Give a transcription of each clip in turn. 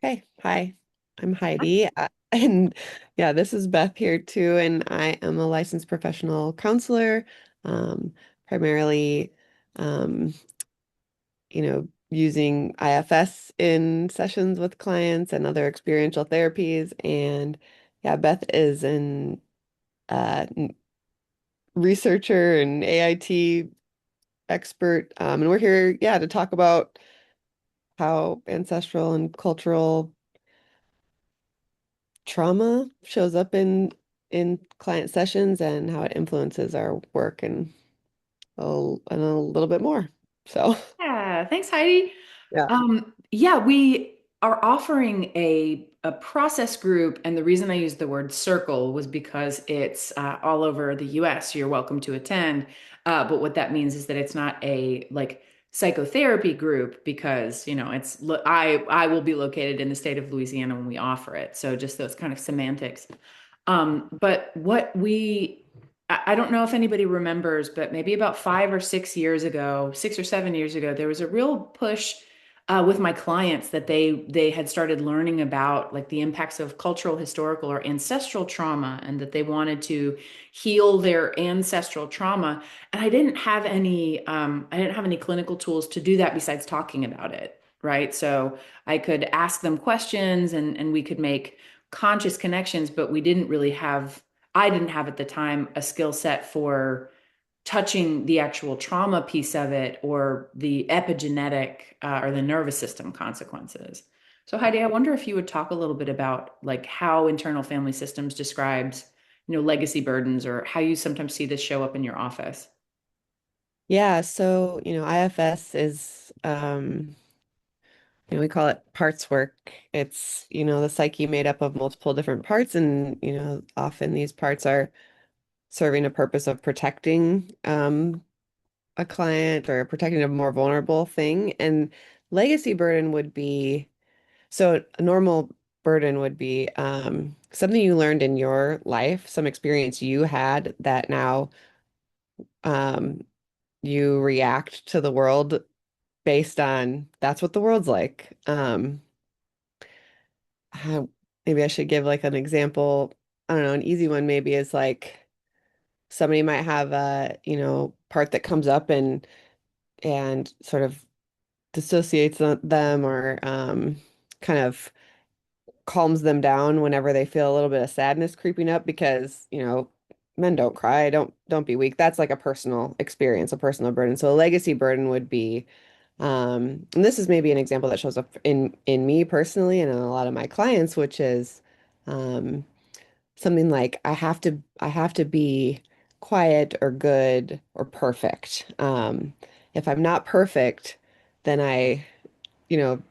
Okay, hi, I'm Heidi. And yeah, this is Beth here too. And I am a licensed professional counselor, um, primarily, um, using IFS in sessions with clients and other experiential therapies. And yeah, Beth is an researcher and AIT expert. And we're here, yeah, to talk about how ancestral and cultural trauma shows up in client sessions and how it influences our work and a little bit more. So, Yeah, thanks, Heidi. yeah. Yeah, we are offering a process group, and the reason I used the word circle was because it's all over the US. You're welcome to attend, but what that means is that it's not a like psychotherapy group because I will be located in the state of Louisiana when we offer it. So just those kind of semantics. But what I don't know if anybody remembers, but maybe about 5 or 6 years ago, 6 or 7 years ago, there was a real push with my clients that they had started learning about like the impacts of cultural, historical, or ancestral trauma, and that they wanted to heal their ancestral trauma. And I didn't have any clinical tools to do that besides talking about it, right? So I could ask them questions and we could make conscious connections, but I didn't have at the time a skill set for touching the actual trauma piece of it or the epigenetic or the nervous system consequences. So Heidi, I wonder if you would talk a little bit about like how internal family systems describes, legacy burdens or how you sometimes see this show up in your office. Yeah, so, IFS is we call it parts work. It's, the psyche made up of multiple different parts and, often these parts are serving a purpose of protecting a client or protecting a more vulnerable thing. And legacy burden would be so a normal burden would be something you learned in your life, some experience you had that now um, you react to the world based on that's what the world's like. How, maybe I should give like an example. I don't know, an easy one maybe is like somebody might have a, part that comes up and sort of dissociates them or kind of calms them down whenever they feel a little bit of sadness creeping up because, men don't cry, don't be weak. That's like a personal experience, a personal burden. So a legacy burden would be, and this is maybe an example that shows up in me personally and in a lot of my clients, which is um, something like I have to be quiet or good or perfect. If I'm not perfect, then you know,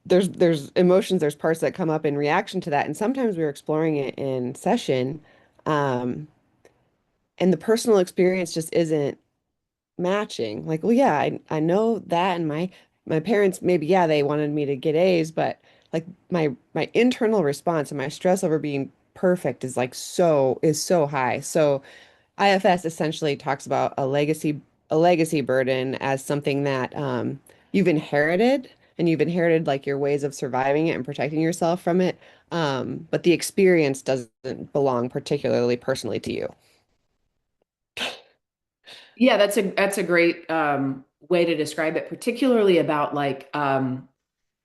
there's emotions, there's parts that come up in reaction to that, and sometimes we're exploring it in session, um, and the personal experience just isn't matching. Like, well, yeah, I know that, and my parents maybe yeah they wanted me to get A's, but like my internal response and my stress over being perfect is so high. So IFS essentially talks about a legacy burden as something that you've inherited and you've inherited like your ways of surviving it and protecting yourself from it. But the experience doesn't belong particularly personally to you. Yeah, that's a great way to describe it, particularly about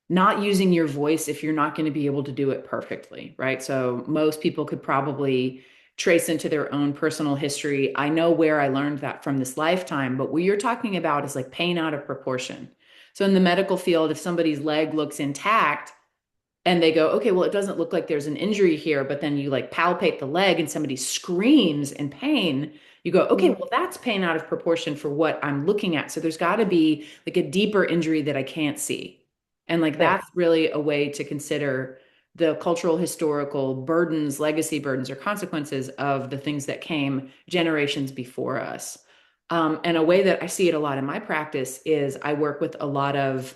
not using your voice if you're not going to be able to do it perfectly, right? So most people could probably trace into their own personal history. I know where I learned that from this lifetime, but what you're talking about is like pain out of proportion. So in the medical field, if somebody's leg looks intact and they go, okay, well, it doesn't look like there's an injury here, but then you like palpate the leg and somebody screams in pain, you go, okay, Mm. well, that's pain out of proportion for what I'm looking at. So there's got to be like a deeper injury that I can't see. And like Right. that's really a way to consider the cultural, historical burdens, legacy burdens, or consequences of the things that came generations before us. And a way that I see it a lot in my practice is I work with a lot of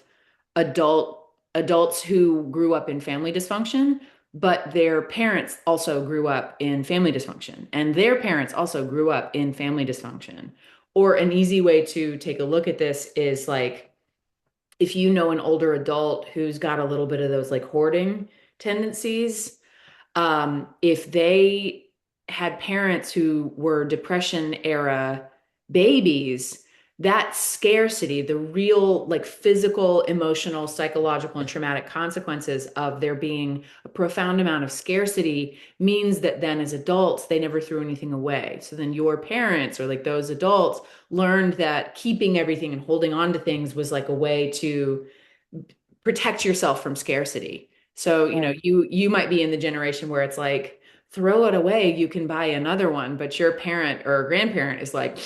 adult adults who grew up in family dysfunction, but their parents also grew up in family dysfunction, and their parents also grew up in family dysfunction. Or an easy way to take a look at this is like if you know an older adult who's got a little bit of those like hoarding tendencies, if they had parents who were Depression era babies, that scarcity, the real like physical, emotional, psychological, and traumatic consequences of there being a profound amount of scarcity means that then as adults, they never threw anything away. So then your parents or like those adults learned that keeping everything and holding on to things was like a way to protect yourself from scarcity. So, Right. you might be in the generation where it's like, throw it away, you can buy another one, but your parent or grandparent is like,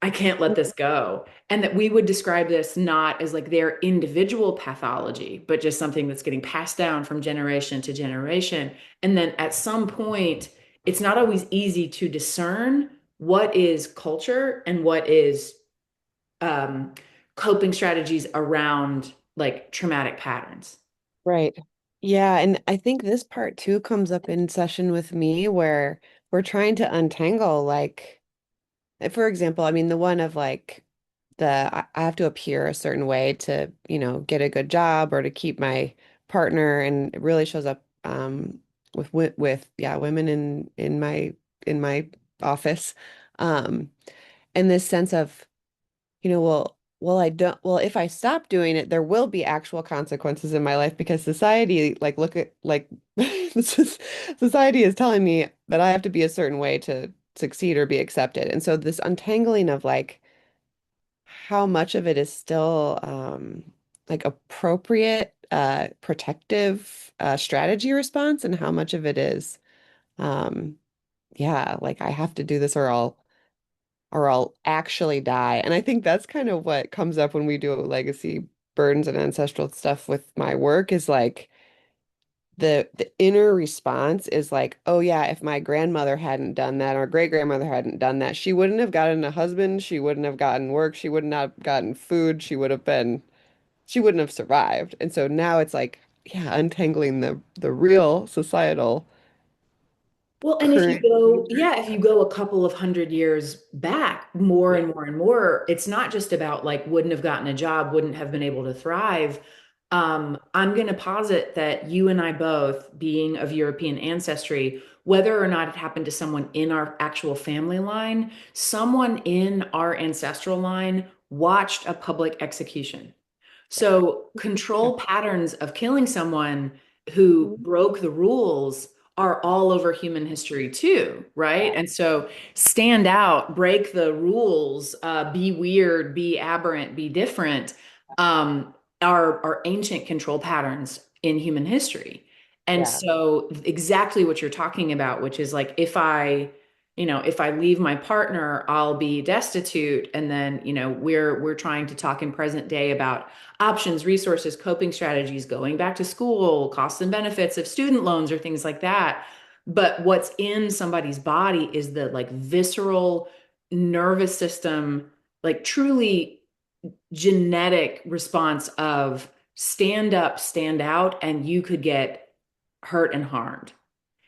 I can't let this go. And that we would describe this not as like their individual pathology, but just something that's getting passed down from generation to generation. And then at some point, it's not always easy to discern what is culture and what is um, coping strategies around like traumatic patterns. Right. Yeah, and I think this part too comes up in session with me where we're trying to untangle like for example, I mean the one of like I have to appear a certain way to, get a good job or to keep my partner, and it really shows up with yeah, women in my office. And this sense of, I don't, well, if I stop doing it, there will be actual consequences in my life because society, like, look at, like, society is telling me that I have to be a certain way to succeed or be accepted. And so this untangling of like how much of it is still like appropriate protective strategy response and how much of it is um yeah, like I have to do this or I'll actually die. And I think that's kind of what comes up when we do legacy burdens and ancestral stuff with my work is like the inner response is like, oh yeah, if my grandmother hadn't done that or great grandmother hadn't done that, she wouldn't have gotten a husband, she wouldn't have gotten work, she would not have gotten food, she wouldn't have survived. And so now it's like, yeah, untangling the real societal Well, and if you current go, danger. yeah, if you go a couple of hundred years back, more Yeah. and more and more, it's not just about like wouldn't have gotten a job, wouldn't have been able to thrive. I'm going to posit that you and I both, being of European ancestry, whether or not it happened to someone in our actual family line, someone in our ancestral line watched a public execution. So, control patterns of killing someone who Mhm. broke the rules are all over human history too, right? Yeah. And so, stand out, break the rules, be weird, be aberrant, be different, are ancient control patterns in human history. And Yeah. so, exactly what you're talking about, which is like if I leave my partner, I'll be destitute. And then, we're trying to talk in present day about options, resources, coping strategies, going back to school, costs and benefits of student loans or things like that. But what's in somebody's body is the like visceral nervous system, like truly genetic response of stand up, stand out, and you could get hurt and harmed.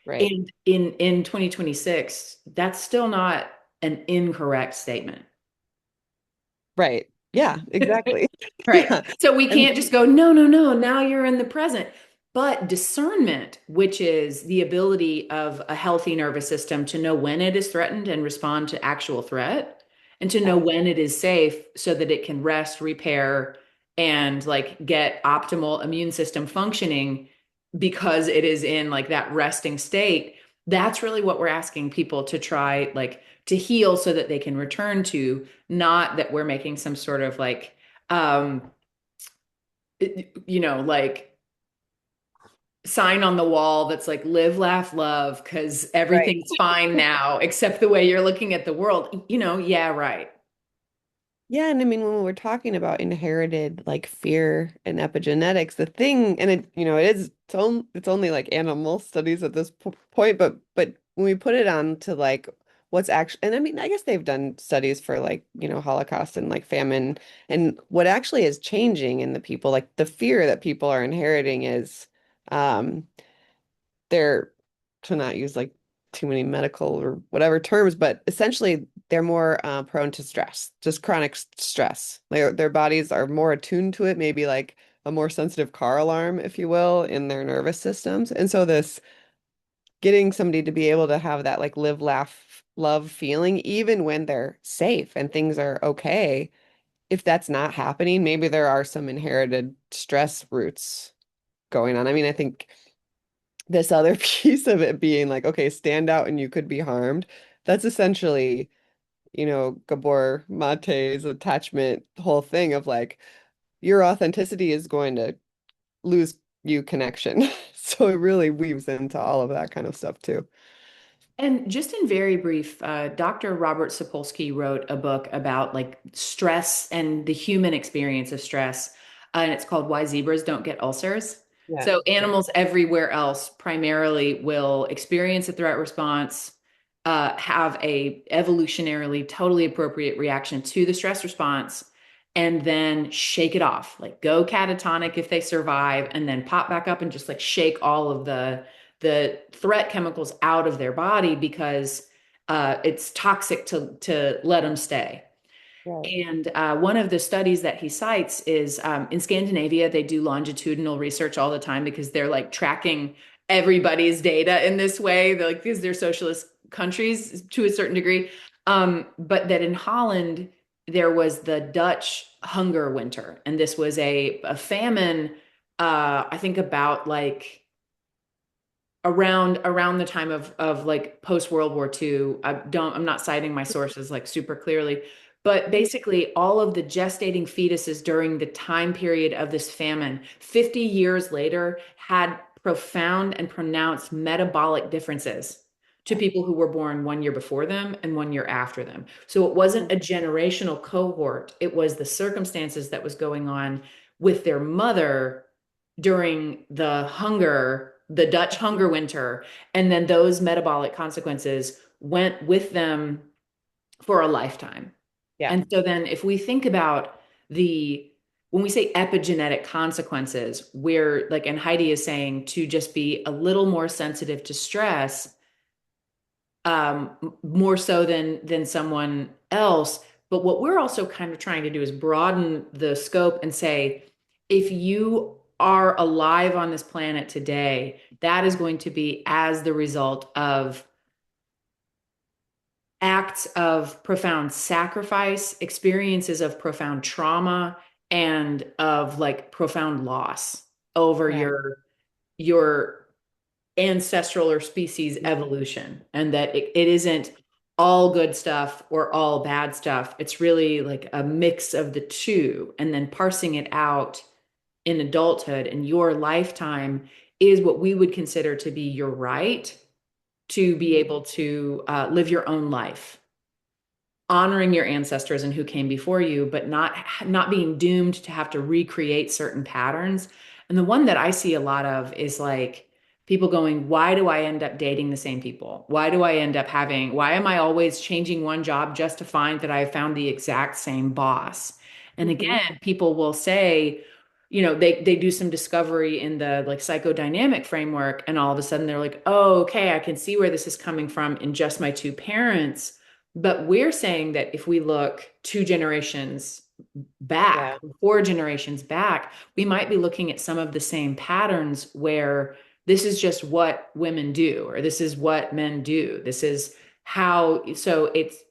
Right. And in 2026, that's still not an incorrect statement. Right. Yeah, exactly. Right. Yeah. So we And can't just go, no, no, no, now you're in the present. But discernment, which is the ability of a healthy nervous system to know when it is threatened and respond to actual threat, and to know yeah. when it is safe so that it can rest, repair, and like get optimal immune system functioning because it is in like that resting state. That's really what we're asking people to try, like to heal so that they can return to, not that we're making some sort of like um like sign on the wall that's like live, laugh, love, because Right. everything's fine now, except the way you're looking at the world. Yeah, right. Yeah, and I mean when we're talking about inherited like fear and epigenetics, the thing, and it's only like animal studies at this po point, but when we put it on to like what's actually, and I mean I guess they've done studies for like, Holocaust and like famine, and what actually is changing in the people, like the fear that people are inheriting is um they're to not use like too many medical or whatever terms, but essentially they're more prone to stress, just chronic stress. Their bodies are more attuned to it, maybe like a more sensitive car alarm, if you will, in their nervous systems. And so this getting somebody to be able to have that like live, laugh, love feeling, even when they're safe and things are okay, if that's not happening, maybe there are some inherited stress roots going on. I mean, I think this other piece of it being like, okay, stand out and you could be harmed. That's essentially, Gabor Mate's attachment whole thing of like your authenticity is going to lose you connection. So it really weaves into all of that kind of stuff too. And just in very brief, Dr. Robert Sapolsky wrote a book about like stress and the human experience of stress, and it's called Why Zebras Don't Get Ulcers. Yeah. So Yeah. animals everywhere else primarily will experience a threat response, have a evolutionarily totally appropriate reaction to the stress response, and then shake it off, like go catatonic if they survive, and then pop back up and just like shake all of the threat chemicals out of their body because it's toxic to let them stay. Right. And one of the studies that he cites is in Scandinavia, they do longitudinal research all the time because they're like tracking everybody's data in this way. They're like, because they're socialist countries to a certain degree. But that in Holland, there was the Dutch hunger winter. And this was a famine, I think about like around the time of like post World War II. I'm not citing my sources like super clearly, but basically all of the gestating fetuses during the time period of this famine 50 years later had profound and pronounced metabolic differences to people who were born 1 year before them and 1 year after them. So it wasn't a generational cohort, it was the circumstances that was going on with their mother during the Dutch hunger winter, and then those metabolic consequences went with them for a lifetime. Yeah. And so then if we think about the when we say epigenetic consequences, we're like, and Heidi is saying to just be a little more sensitive to stress, more so than someone else. But what we're also kind of trying to do is broaden the scope and say, if you are alive on this planet today, that is going to be as the result of acts of profound sacrifice, experiences of profound trauma, and of like profound loss over Right. your ancestral or species evolution, and that it isn't all good stuff or all bad stuff. It's really like a mix of the two, and then parsing it out in adulthood and your lifetime is what we would consider to be your right to be able to live your own life, honoring your ancestors and who came before you, but not being doomed to have to recreate certain patterns. And the one that I see a lot of is like people going, why do I end up dating the same people? Why am I always changing one job just to find that I found the exact same boss? And Mhm. again, people will say, they do some discovery in the like psychodynamic framework, and all of a sudden they're like, oh, okay, I can see where this is coming from in just my two parents. But we're saying that if we look 2 generations back, Yeah. 4 generations back, we might be looking at some of the same patterns where this is just what women do, or this is what men do. This is how, so it's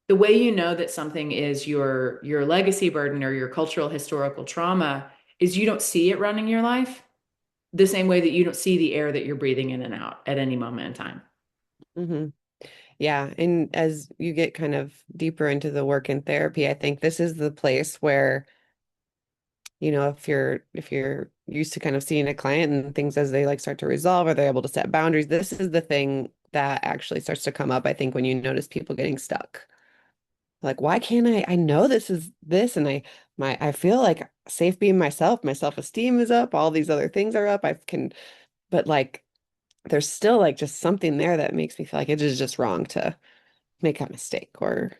the way you know that something is your legacy burden or your cultural historical trauma is you don't see it running your life the same way that you don't see the air that you're breathing in and out at any moment in time. Hmm. Yeah. And as you get kind of deeper into the work in therapy, I think this is the place where, if you're used to kind of seeing a client and things as they like start to resolve, or they're able to set boundaries, this is the thing that actually starts to come up, I think, when you notice people getting stuck. Like, why can't I know this is this, and I feel like safe being myself, my self-esteem is up, all these other things are up. I can, but like there's still like just something there that makes me feel like it is just wrong to make a mistake or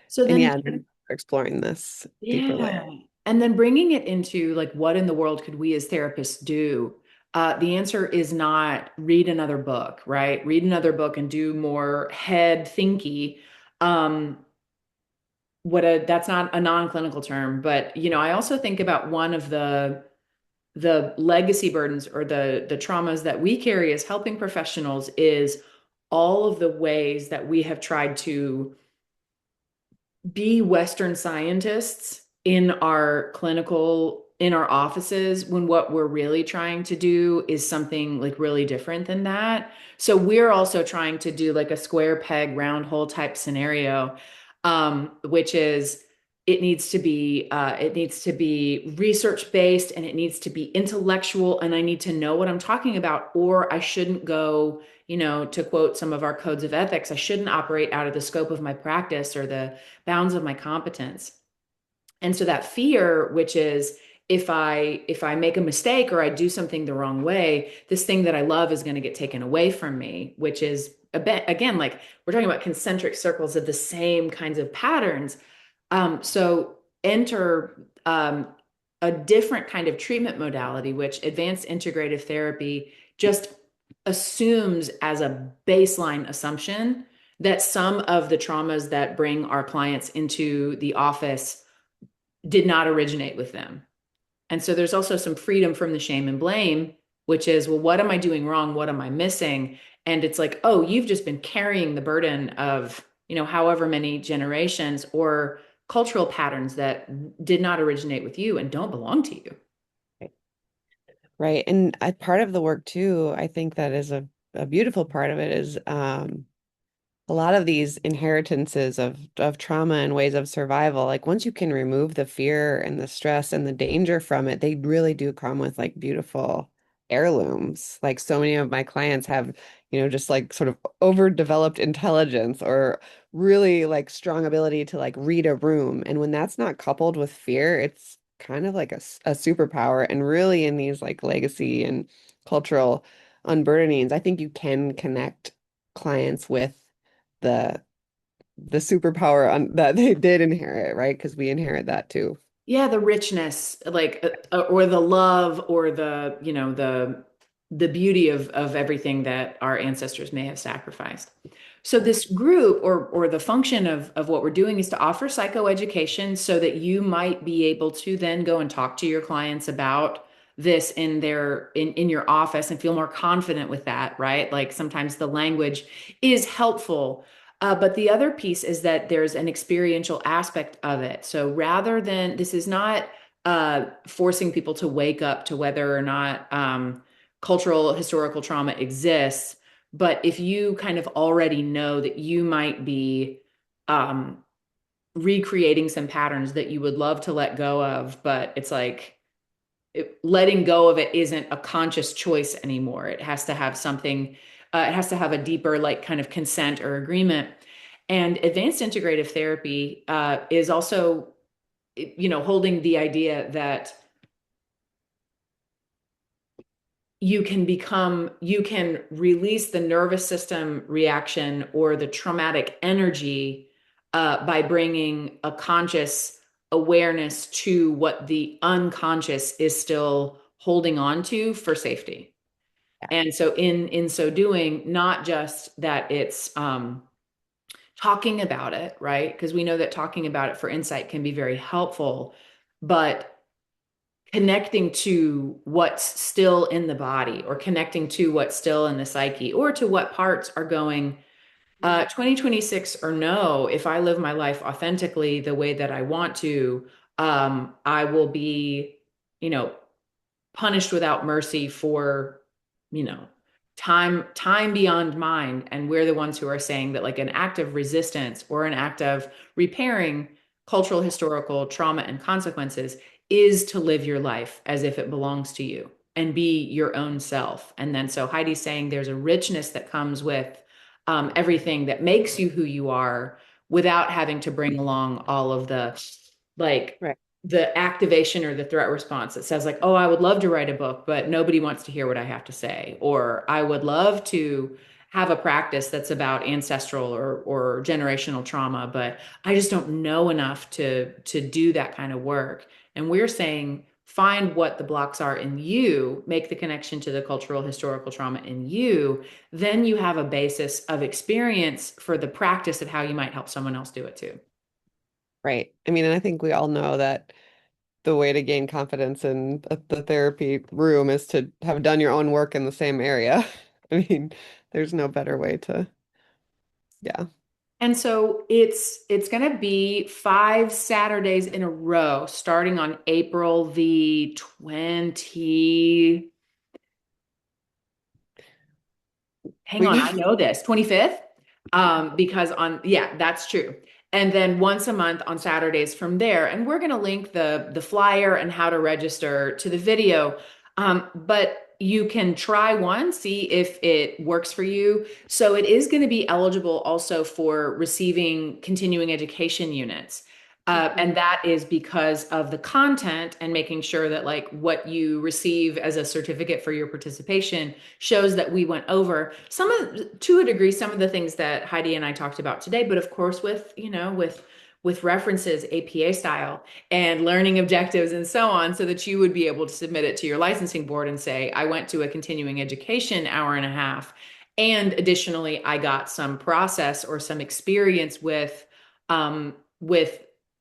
So and then yeah, then exploring this deeper layer. yeah. And then bringing it into like, what in the world could we as therapists do? The answer is not read another book, right? Read another book and do more head thinky. Um, that's not a non-clinical term, but I also think about one of the legacy burdens or the traumas that we carry as helping professionals is all of the ways that we have tried to be Western scientists in our offices when what we're really trying to do is something like really different than that. So we're also trying to do like a square peg, round hole type scenario, which is it needs to be research based and it needs to be intellectual and I need to know what I'm talking about, or I shouldn't go, to quote some of our codes of ethics, I shouldn't operate out of the scope of my practice or the bounds of my competence. And so that fear, which is if I make a mistake or I do something the wrong way, this thing that I love is going to get taken away from me, which is a bit again like we're talking about concentric circles of the same kinds of patterns. So enter a different kind of treatment modality, which advanced integrative therapy just assumes as a baseline assumption that some of the traumas that bring our clients into the office did not originate with them. And so there's also some freedom from the shame and blame, which is, well, what am I doing wrong? What am I missing? And it's like, oh, you've just been carrying the burden of, however many generations or cultural patterns that did not originate with you and don't belong to you. Right. And part of the work too, I think that is a beautiful part of it is a lot of these inheritances of trauma and ways of survival, like once you can remove the fear and the stress and the danger from it, they really do come with like beautiful heirlooms. Like so many of my clients have, just like sort of overdeveloped intelligence or really like strong ability to like read a room. And when that's not coupled with fear, it's kind of like a superpower. And really in these like legacy and cultural unburdenings, I think you can connect clients with the the superpower that they did inherit, right? Because we inherit that too. Yeah, the richness, like, or the love, or the beauty of everything that our ancestors may have sacrificed. So this group or the function of what we're doing is to offer psychoeducation so that you might be able to then go and talk to your clients about this in your office and feel more confident with that, right? Like sometimes the language is helpful, but the other piece is that there's an experiential aspect of it. So rather than this is not forcing people to wake up to whether or not cultural historical trauma exists, but if you kind of already know that you might be um, recreating some patterns that you would love to let go of, but it's like letting go of it isn't a conscious choice anymore. It has to have something, it has to have a deeper, like, kind of consent or agreement. And advanced integrative therapy is also, holding the idea that you can release the nervous system reaction or the traumatic energy by bringing a conscious awareness to what the unconscious is still holding on to for safety. And so in so doing, not just that it's talking about it, right? Because we know that talking about it for insight can be very helpful, but connecting to what's still in the body or connecting to what's still in the psyche or to what parts are going 2026 or no, if I live my life authentically the way that I want to, I will be, you know, punished without mercy for, you know, time beyond mine. And we're the ones who are saying that like an act of resistance or an act of repairing cultural, historical trauma and consequences is to live your life as if it belongs to you and be your own self. And then so Heidi's saying there's a richness that comes with everything that makes you who you are without having to bring along all of the like Right. the activation or the threat response that says like, oh, I would love to write a book, but nobody wants to hear what I have to say. Or I would love to have a practice that's about ancestral or generational trauma, but I just don't know enough to do that kind of work. And we're saying find what the blocks are in you, make the connection to the cultural historical trauma in you, then you have a basis of experience for the practice of how you might help someone else do it too. Right. I mean, and I think we all know that the way to gain confidence in the therapy room is to have done your own work in the same area. I mean, there's no better way to, yeah. And so it's going to be 5 Saturdays in a row, starting on April the 20. Hang We on, I got, know this, 25th. Because on, yeah, that's true. And then once a month on Saturdays from there. And we're going to link the flyer and how to register to the video. But you can try one, see if it works for you. So it is going to be eligible also for receiving continuing education units. And that is because of the content and making sure that like what you receive as a certificate for your participation shows that we went over some of, to a degree, some of the things that Heidi and I talked about today, but of course with, with references APA style and learning objectives and so on, so that you would be able to submit it to your licensing board and say, I went to a continuing education hour and a half. And additionally, I got some process or some experience with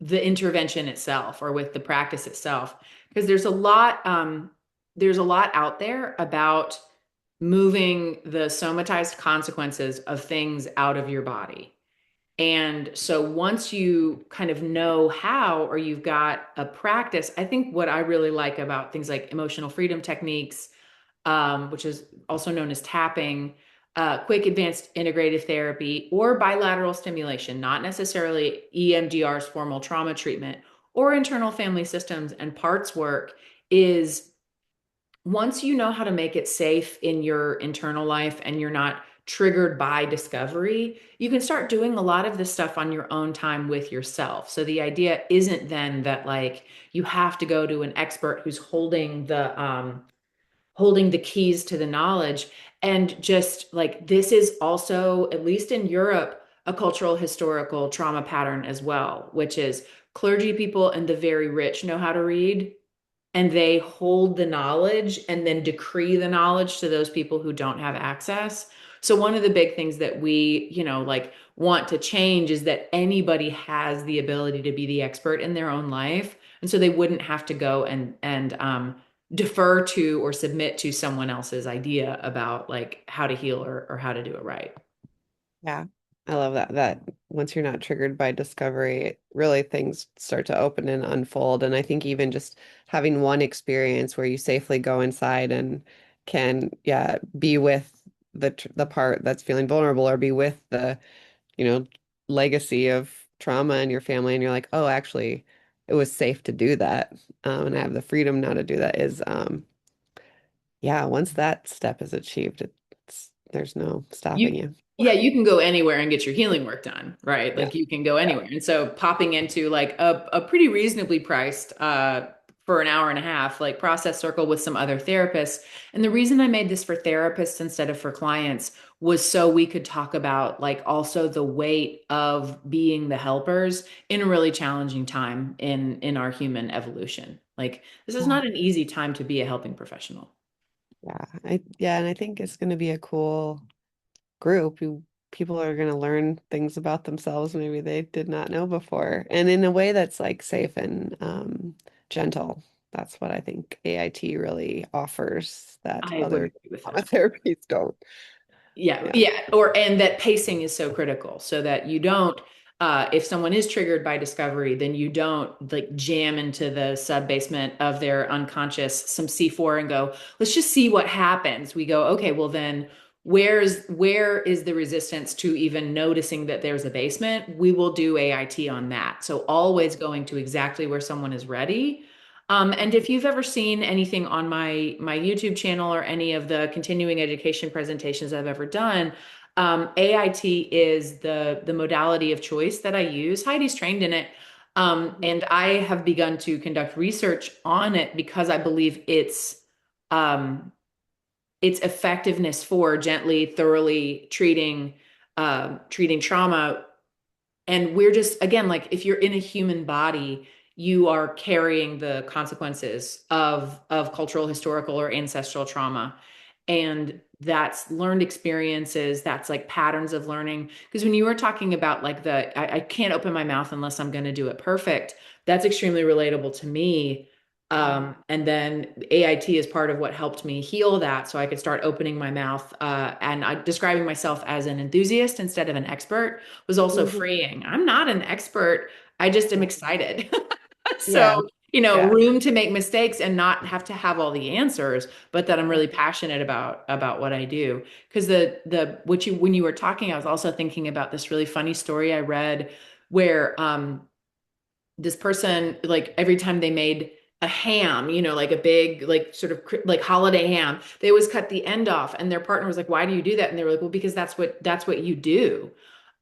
the intervention itself or with the practice itself. Because there's a lot out there about moving the somatized consequences of things out of your body. And so once you kind of know how, or you've got a practice, I think what I really like about things like emotional freedom techniques, which is also known as tapping, quick advanced integrative therapy, or bilateral stimulation, not necessarily EMDR's formal trauma treatment, or internal family systems and parts work, is once you know how to make it safe in your internal life and you're not triggered by discovery, you can start doing a lot of this stuff on your own time with yourself. So the idea isn't then that like you have to go to an expert who's holding the keys to the knowledge. And just like this is also, at least in Europe, a cultural historical trauma pattern as well, which is clergy people and the very rich know how to read, and they hold the knowledge and then decree the knowledge to those people who don't have access. So one of the big things that we, like want to change is that anybody has the ability to be the expert in their own life. And so they wouldn't have to go and defer to or submit to someone else's idea about like how to heal or how to do it right. Yeah. I love that once you're not triggered by discovery, really things start to open and unfold. And I think even just having one experience where you safely go inside and can, yeah, be with the part that's feeling vulnerable or be with the, you know, legacy of trauma in your family, and you're like, oh, actually, it was safe to do that. And I have the freedom now to do that is, yeah, once that step is achieved, there's no stopping You, you. yeah, you can go anywhere and get your healing work done, right? Yeah. Like you can go Yeah. anywhere. And so popping into like a pretty reasonably priced for an hour and a half, like process circle with some other therapists. And the reason I made this for therapists instead of for clients was so we could talk about like also the weight of being the helpers in a really challenging time in our human evolution. Like this is Yeah. not an easy time to be a helping professional. Yeah, and I think it's going to be a cool group. People are going to learn things about themselves maybe they did not know before, and in a way that's like safe and gentle. That's what I think AIT really offers that I would other agree with trauma that. therapies don't. Yeah, Yeah. yeah, or and that pacing is so critical so that you don't if someone is triggered by discovery, then you don't like jam into the sub basement of their unconscious some C4 and go, let's just see what happens. We go, okay, well then where is the resistance to even noticing that there's a basement? We will do AIT on that. So always going to exactly where someone is ready. And if you've ever seen anything on my YouTube channel or any of the continuing education presentations I've ever done, AIT is the modality of choice that I use. Heidi's trained in it, and I have begun to conduct research on it because I believe um, its effectiveness for gently, thoroughly treating trauma. And we're just again like if you're in a human body, you are carrying the consequences of cultural, historical, or ancestral trauma. And that's learned experiences, that's like patterns of learning. Because when you were talking about like I can't open my mouth unless I'm going to do it perfect, that's extremely relatable to me. And then AIT is part of what helped me heal that so I could start opening my mouth, and describing myself as an enthusiast instead of an expert was also Mhm. freeing. I'm not an expert. I just am Yeah. excited. So, Yeah. Yeah. room to make mistakes and not have to have all the answers, but that I'm really passionate about what I do. Because the what you when you were talking, I was also thinking about this really funny story I read where this person, like every time they made a ham, like a big like sort of like holiday ham, they always cut the end off, and their partner was like, why do you do that? And they were like, well, because that's what you do.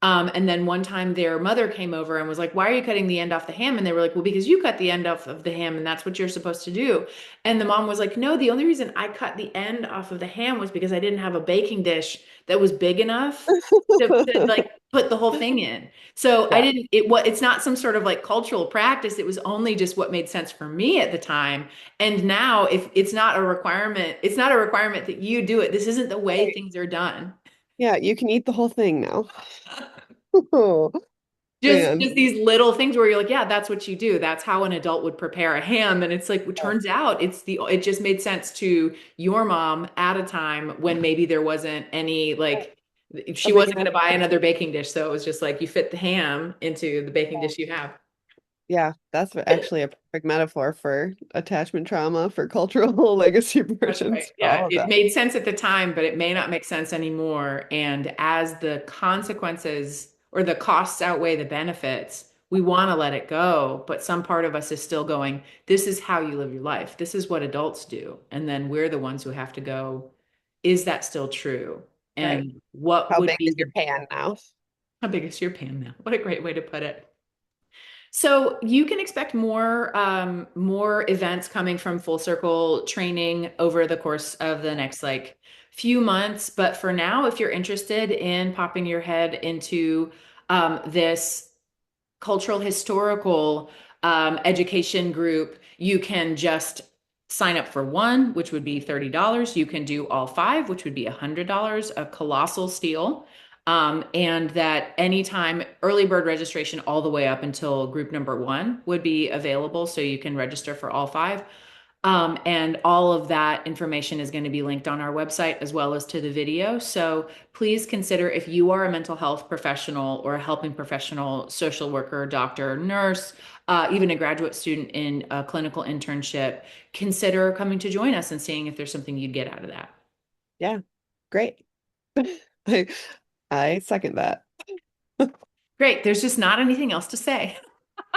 And then one time their mother came over and was like, why are you cutting the end off the ham? And they were like, well, because you cut the end off of the ham and that's what you're supposed to do. And the mom was like, no, the only reason I cut the end off of the ham was because I didn't have a baking dish that was big enough to like put the whole thing in. So I Yeah. didn't, it's not some sort of like cultural practice. It was only just what made sense for me at the time. And now if it's not a requirement that you do it. This isn't the way Right. things are done. Yeah, you can eat the whole thing now. Oh, Just man. these little things where you're like, yeah, that's what you do. That's how an adult would prepare a ham. And it's like, it Yeah. turns out it just made sense to your mom at a time when maybe there wasn't any, like, A she big wasn't going enough. to buy another baking dish. So it was just like, you fit the ham into the baking dish you have. Yeah, that's actually a perfect metaphor for attachment trauma, for cultural legacy That's right. versions, for Yeah, all of it that. made sense at the time, but it may not make sense anymore. And as the consequences or the costs outweigh the benefits, we want to let it go. But some part of us is still going, this is how you live your life. This is what adults do. And then we're the ones who have to go, is that still true? Right. And what How would big is be your pan now? how big is your pan now? What a great way to put it. So you can expect more events coming from Full Circle training over the course of the next like few months. But for now, if you're interested in popping your head into this cultural historical education group, you can just sign up for one, which would be $30. You can do all five, which would be $100, a colossal steal. And that anytime early bird registration all the way up until group number one would be available. So you can register for all five. And all of that information is going to be linked on our website as well as to the video. So please consider if you are a mental health professional or a helping professional, social worker, doctor, nurse, even a graduate student in a clinical internship, consider coming to join us and seeing if there's something you'd get out of that. Yeah, great. I I second that. Great. There's just not anything else to say.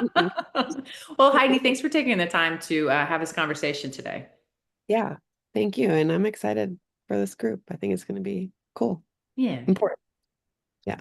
Mm-mm. Well, Heidi, thanks for taking the time to have this conversation today. Yeah, thank you. And I'm excited for this group. I think it's going to be cool, Yeah. important. Yeah.